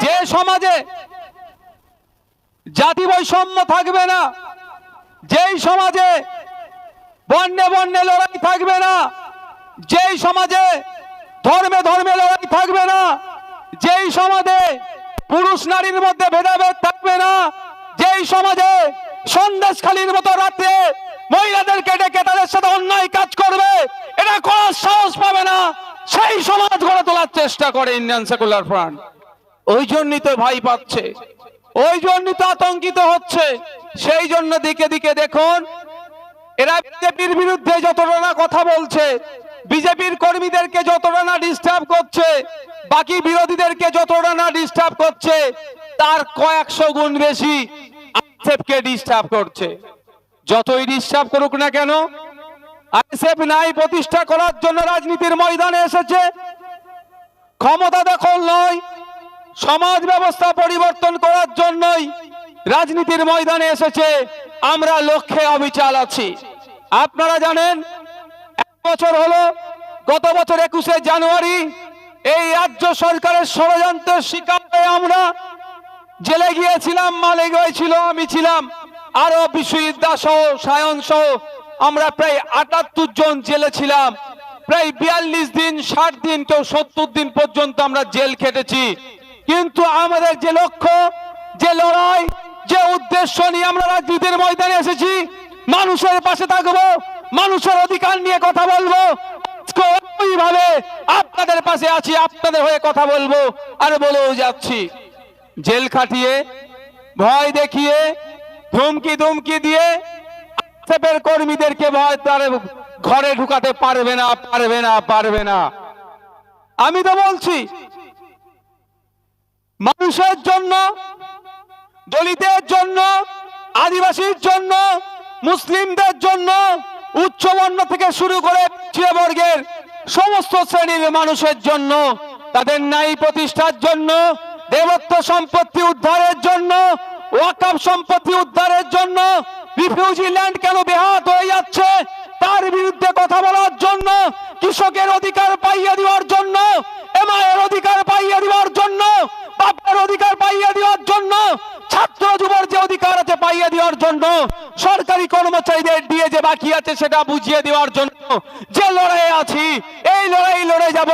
যে সমাজে জাতি বৈষম্য থাকবে না, যেই সমাজে বর্ণে বর্ণে লড়াই থাকবে না, যেই সমাজে ধর্মে ধর্মে লড়াই থাকবে না, যেই সমাজে পুরুষ নারীর মধ্যে ভেদাভেদ থাকবে না, যেই সমাজে সন্দেশখালীর মতো রাতে মহিলাদেরকে ডেকে তাদের সাথে অন্যায় কাজ করবে, এটা করার সাহস পাবে না, সেই সমাজ গড়ে তোলার চেষ্টা করে ইন্ডিয়ান সেকুলার ফ্রন্ট। ওই জন্যই তো ভয় পাচ্ছে, ওই জন্যই তো আতঙ্কিত হচ্ছে। সেই জন্য দিকে দিকে দেখুন, এরা বিজেপির বিরুদ্ধে যতটা না কথা বলছে, বিজেপির কর্মীদেরকে যতটা না ডিস্টার্ব করছে, বাকি বিরোধীদেরকে যতটা না ডিস্টার্ব করছে, তার কয়েকশো গুণ বেশি আইএসএফকে ডিস্টার্ব করছে। যতই ডিস্টার্ব করুক না কেন, আইএসএফ নাই প্রতিষ্ঠা করার জন্য রাজনীতির ময়দানে এসেছে, ক্ষমতা দখল নয়, সমাজ ব্যবস্থা পরিবর্তন করার জন্যই রাজনীতির ময়দানে এসেছে। আমরা লক্ষ্যে অবিচল আছি। আপনারা জানেন, এক বছর হলো, গত বছর 21শে জানুয়ারি এই রাজ্য সরকারের ষড়যন্ত্রের শিকার হয়ে আমরা জেলে গিয়েছিলাম। মালিকভাই ছিল, আমি ছিলাম, আরো বিশ্ববিদ্যা সহ সায়ন সহ আমরা প্রায় 78 জন জেলে ছিলাম। প্রায় 42 দিন, 60 দিন, কেউ 70 দিন পর্যন্ত আমরা জেল খেটেছি। কিন্তু আমাদের যে লক্ষ্য, যে লড়াই, যে উদ্দেশ্য নিয়ে আমরা রাজনীতির ময়দানে এসেছি, মানুষের পাশে থাকবো, মানুষের অধিকার নিয়ে কথা বলবো, ওইভাবে আপনাদের পাশে আছি, আপনাদের হয়ে কথা বলবো আর বলেও যাচ্ছি। জেল খাটিয়ে, ভয় দেখিয়ে, ধমকি ধমকি দিয়ে আইএসএফের কর্মীদেরকে ভয় তার ঘরে ঢুকাতে পারবে না, পারবে না, পারবে না। আমি তো বলছি, মানুষের জন্য, দলিতের জন্য, আদিবাসীর জন্য, মুসলিমদের জন্য, উচ্চবর্ণ থেকে শুরু করে পিছিয়ে বর্গের সমস্ত শ্রেণীর মানুষের জন্য, তাদের ন্যায় প্রতিষ্ঠার জন্য, দেবত্ব সম্পত্তি উদ্ধারের জন্য, ওয়াকফ সম্পত্তি উদ্ধারের জন্য, রিফিউজি ল্যান্ড কেন বেহাত হয়ে যাচ্ছে তার বিরুদ্ধে কথা বলার জন্য, কৃষকের অধিকার পাইয়ে দেওয়ার জন্য, এমআইয়ের অধিকার পাইয়ে দেওয়ার জন্য, বাপের অধিকার পাইয়ে দেওয়ার জন্য, ছাত্র যুবর যে অধিকার আছে পাইয়ে দেওয়ার জন্য, সরকারি কর্মচারীদের দিয়ে যে বাকি আছে সেটা বুঝিয়ে দেওয়ার জন্য যে লড়াইয়ে আছি, এই লড়াই লড়ে যাব।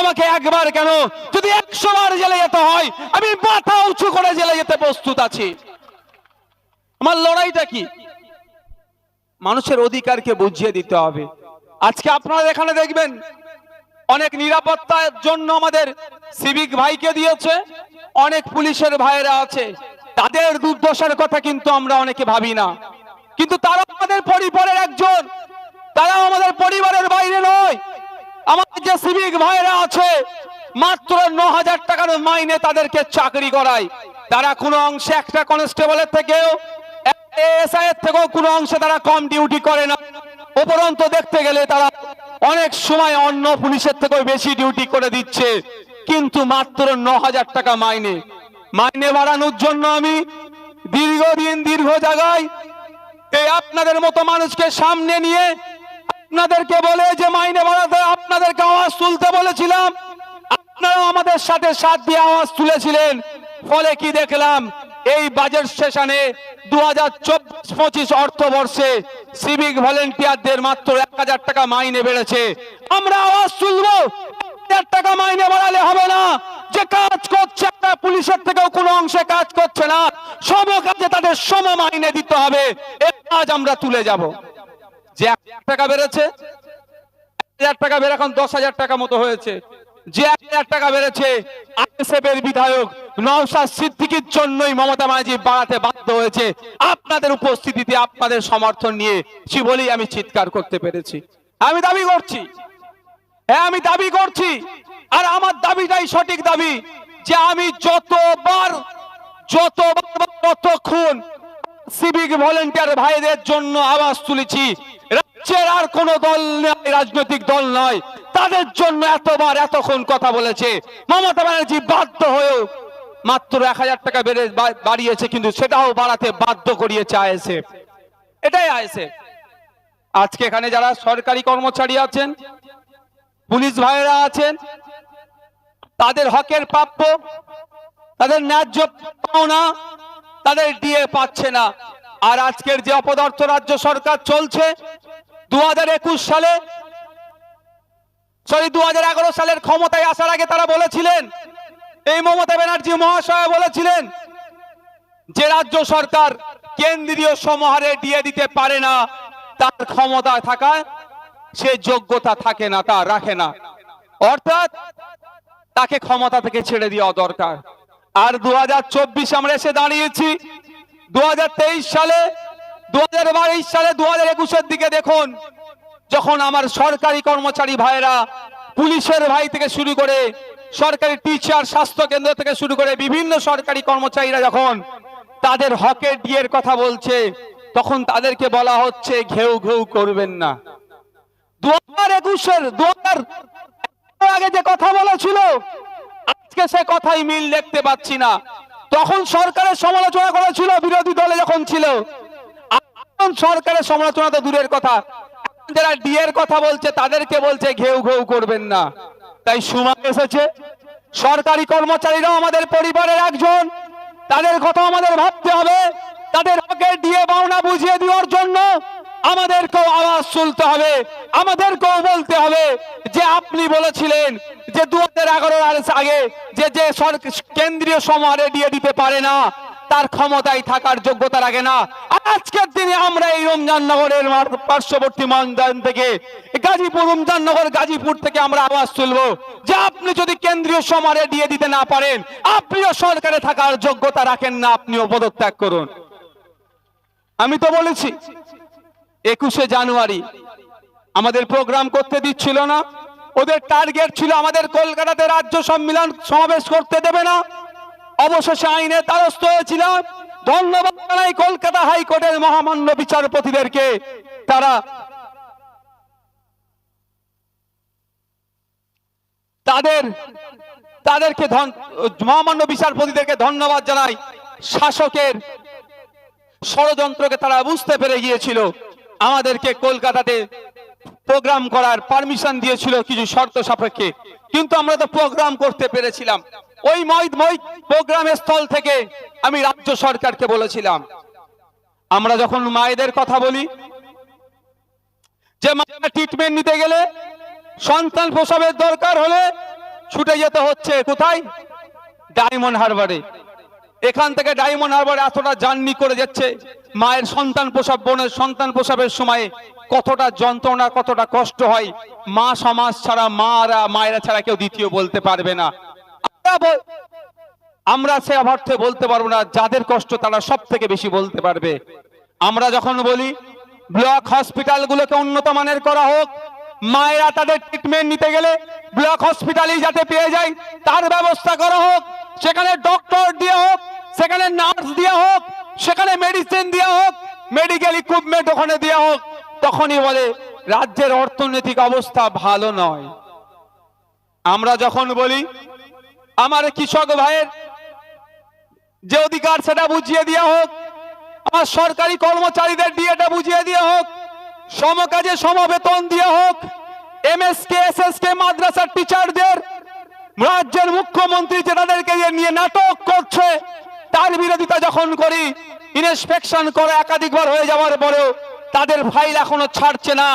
আমাকে একবার কেন, যদি 100 বার জেলে যেতে হয়, আমি মাথা উঁচু করে জেলে যেতে প্রস্তুত আছি। আমার লড়াইটা কি? মানুষের অধিকারকে বুঝিয়ে দিতে হবে। আজকে আপনারা এখানে দেখবেন, অনেক নিরাপত্তার জন্য আমাদের সিভিক ভাইকে দিয়েছে, অনেক পুলিশের ভাইয়েরা আছে, তাদের দুর্দশার কথা কিন্তু আমরা অনেকে ভাবি না। কিন্তু তারা আমাদের পরিবারের একজন, তারা আমাদের পরিবারের বাইরে নয়। আমাদের যে সিভিক ভাইয়েরা আছে, মাত্র 9000 টাকার মাইনে তাদেরকে চাকরি করায়। তারা কোনো অংশে একটা কনস্টেবলের থেকেও, এএসআই এর থেকেও কোনো অংশে তারা কম ডিউটি করে না। উপরন্ত দেখতে গেলে তারা অনেক সময় অন্য পুলিশের থেকেও বেশি ডিউটি করে দিচ্ছে, কিন্তু মাত্র 9000 টাকা মাইনে। মাইনে বাড়ানোর জন্য আমি দীর্ঘদিন দীর্ঘ জায়গায় এই আপনাদের মতো মানুষকে সামনে নিয়ে আপনাদেরকে বলে যে মাইনে বাড়াতে আপনাদেরকে আওয়াজ তুলতে বলেছিলাম। আপনারা আমাদের সাথে সাথ দিয়ে আওয়াজ তুলেছিলেন। ফলে কি দেখলাম, এই বাজেট সেশনে 2024-25 অর্থবর্ষে সিভিক ভলেন্টিয়ারদের মাত্র 1000 টাকা মাইনে বেড়েছে। আমরা আওয়াজ তুলবো, 1000 টাকা মাইনে বাড়ালে হবে না। যে কাজ করছে একটা পুলিশের থেকেও কোনো অংশে কাজ করছে না, সব কাজে তাদের সম মাইনে দিতে হবে, এই কাজ আমরা তুলে যাব। যে 1000 টাকা বেড়েছে, 1000 টাকা বেড়ে এখন 10,000 টাকা মতো হয়েছে। যে 1000 টাকা বেড়েছে, আইএসএফের বিধায়ক নওশাদ সিদ্দিকীর জন্যই মমতা ব্যানার্জি বাড়াতে বাধ্য হয়েছে। আপনাদের উপস্থিতিতে, আপনাদের সমর্থন নিয়ে বলেই আমি চিৎকার করতে পেরেছি। আমি দাবি করছি, হ্যাঁ আমি দাবি করছি, আর আমার দাবিটাই সঠিক দাবি, যে আমি যতক্ষণ সিভিক ভলেন্টিয়ার ভাইদের জন্য আওয়াজ তুলেছি। রাজ্যের আর কোন দল নয়, রাজনৈতিক দল নয়, তাদের জন্য এতবার এতক্ষণ কথা বলেছে। মমতা ব্যানার্জি বাধ্য হয়েও মাত্র 1000 টাকা বাড়িয়েছে, কিন্তু সেটাও বাড়াতে বাধ্য করিয়েছে আইএসএফ। এটাই আইএসএফ। আজকে এখানে যারা সরকারি কর্মচারী আছেন, পুলিশ ভাইয়েরা আছেন, তাদের হকের প্রাপ্য, তাদের ন্যায্য পাওনা, তাদের ডিএ পাচ্ছে না। আর আজকের যে অপদার্থ রাজ্য সরকার চলছে, 2021 সালে 2011 সালের ক্ষমতায় আসার আগে তারা বলেছিলেন, এই মমতা ব্যানার্জি মহাশয় বলেছিলেন যে রাজ্য সরকার কেন্দ্রীয় সমাহারে ডিএ দিতে পারে না, তার ক্ষমতা থাকায় সে যোগ্যতা থাকে না, তা রাখে না, অর্থাৎ তাকে ক্ষমতা থেকে ছেড়ে দেওয়া দরকার। আর 2024 আমরা এসে দাঁড়িয়েছি। 2023 সালে, 2022 সালে, 2021-এর দিকে দেখুন, যখন আমার সরকারি কর্মচারী ভাইরা, পুলিশের ভাই থেকে শুরু করে সরকারি টিচার, স্বাস্থ্য কেন্দ্র থেকে শুরু করে বিভিন্ন সরকারি কর্মচারীরা যখন তাদের হকের ডিএর কথা বলছে, তখন তাদেরকে বলা হচ্ছে ঘেউ ঘেউ করবেন না। 2021-এর আগে যে কথা বলেছিল, আজকে সে কথাই মিল দেখতে পাচ্ছি না। তখন সরকারের সমালোচনা করেছিল বিরোধী দলে যখন ছিল, এখন সরকারের সমালোচনা তো দূরের কথা, যারা ডিএর কথা বলছে তাদেরকে বলছে ঘেউ ঘেউ করবেন না। তাই সময় এসেছে, সরকারি কর্মচারীরাও আমাদের পরিবারের একজন, তাদের কথা আমাদের ভাবতে হবে। তাদের হকের ডিএ পাওনা বুঝিয়ে দেওয়ার জন্য আমাদেরকেও আওয়াজ তুলতে হবে, আমাদেরকেও বলতে হবে যে আপনি বলেছিলেন যে 2011 আগে যে কেন্দ্রীয় সমাহারে ডিএ দিতে পারে না, তার ক্ষমতায় থাকার যোগ্যতা রাখে না। আজকের দিনে আমরা এই রমজাননগরের পার্শ্ববর্তী ময়দান থেকে, গাজীপুর, রমজাননগর গাজীপুর থেকে আমরা আওয়াজ তুলবো যে আপনি যদি কেন্দ্রীয় সমাহারে ডিএ দিতে না পারেন, আপনিও সরকারে থাকার যোগ্যতা রাখেন না, আপনিও পদত্যাগ করুন। আমি তো বলেছি 21শে জানুয়ারি আমাদের প্রোগ্রাম করতে দিচ্ছিল না, ওদের টার্গেট ছিল আমাদের কলকাতাতে রাজ্য সম্মেলন সমাবেশ করতে দেবে না। অবশেষে আইনের দ্বারস্থ হয়েছিলাম। ধন্যবাদ জানাই কলকাতা হাইকোর্টের মহামান্য বিচারপতিদেরকে, তাদেরকে মহামান্য বিচারপতিদেরকে ধন্যবাদ জানাই। শাসকের ষড়যন্ত্রকে তারা বুঝতে পেরে গিয়েছিল, আমাদেরকে কলকাতাতে প্রোগ্রাম করার পারমিশন দিয়েছিল কিছু শর্ত সাপেক্ষে, কিন্তু আমরা তো প্রোগ্রাম করতে পেরেছিলাম। ওই প্রোগ্রামের স্থল থেকে আমি রাজ্য সরকারকে বলেছিলাম, আমরা যখন মায়েদের কথা বলি যে মায়েরা ট্রিটমেন্ট নিতে গেলে, সন্তান প্রসবের দরকার হলে ছুটে যেতে হচ্ছে কোথায়? ডায়মন্ড হারবারে। এখান থেকে ডায়মন্ড হারবারে এতটা জার্নি করে যাচ্ছে, মায়ের সন্তান প্রসব, বোনের সন্তান প্রসবের সময় কতটা যন্ত্রণা, কতটা কষ্ট হয়, মা সমাজ ছাড়া, মায়েরা ছাড়া কেউ দ্বিতীয় বলতে পারবে না। আমরা সে অর্থে বলতে পারবো না, যাদের কষ্ট তারা সব থেকে বেশি বলতে পারবে। আমরা যখন বলি ব্লক হসপিটালগুলোকে উন্নত মানের করা হোক, মায়েরা তাদের ট্রিটমেন্ট নিতে গেলে ব্লক হসপিটালেই যাতে পেয়ে যায় তার ব্যবস্থা করা হোক, সেখানে ডক্টর দেওয়া হোক, সেখানে নার্স দেওয়া হোক, সেখানে মেডিসিন দেওয়া হোক, মেডিকেল ইকুইপমেন্ট ওখানে দেওয়া হোক, তখনই বলে রাজ্যের অর্থনৈতিক অবস্থা ভালো নয়। আমরা যখন বলি আমার কৃষক ভাইয়ের যে অধিকার সেটা বুঝিয়ে দেওয়া হোক, আমার সরকারি কর্মচারীদের ডিএটা বুঝিয়ে দেওয়া হোক, সমকাজে সমবেতন দেওয়া হোক, এমএসকে এসএসকে মাদ্রাসার টিচারদের রাজ্যের মুখ্যমন্ত্রী যে তাদেরকে নিয়ে নাটক করছে, তার বিরোধিতা যখন করি, ইন্সপেকশন করে একাধিকবার হয়ে যাওয়ার পরেও তাদের ফাইল এখনো ছাড়ছে না।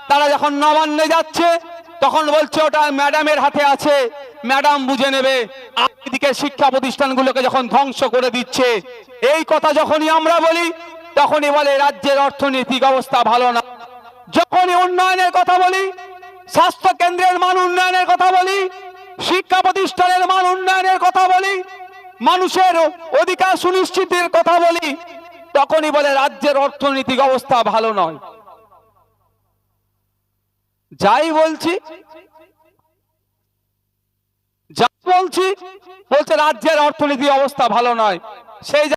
তারা যখন নবান্নে যাচ্ছে তখন বলছে ওটা ম্যাডামের হাতে আছে, ম্যাডাম বুঝে নেবে। এদিকে শিক্ষা প্রতিষ্ঠানগুলোকে যখন ধ্বংস করে দিচ্ছে, এই কথা যখনই আমরা বলি তখনই বলে রাজ্যের অর্থনৈতিক অবস্থা ভালো না। যখনই উন্নয়নের কথা বলি, স্বাস্থ্য কেন্দ্রের মান উন্নয়নের কথা বলি, শিক্ষা প্রতিষ্ঠানের মান উন্নয়নের কথা বলি, মানুষের অধিকার সুনিশ্চিতের কথা বলি, তখনই বলে রাজ্যের অর্থনৈতিক অবস্থা ভালো নয়। যাই বলছি বলছে রাজ্যের অর্থনৈতিক অবস্থা ভালো নয়, সেই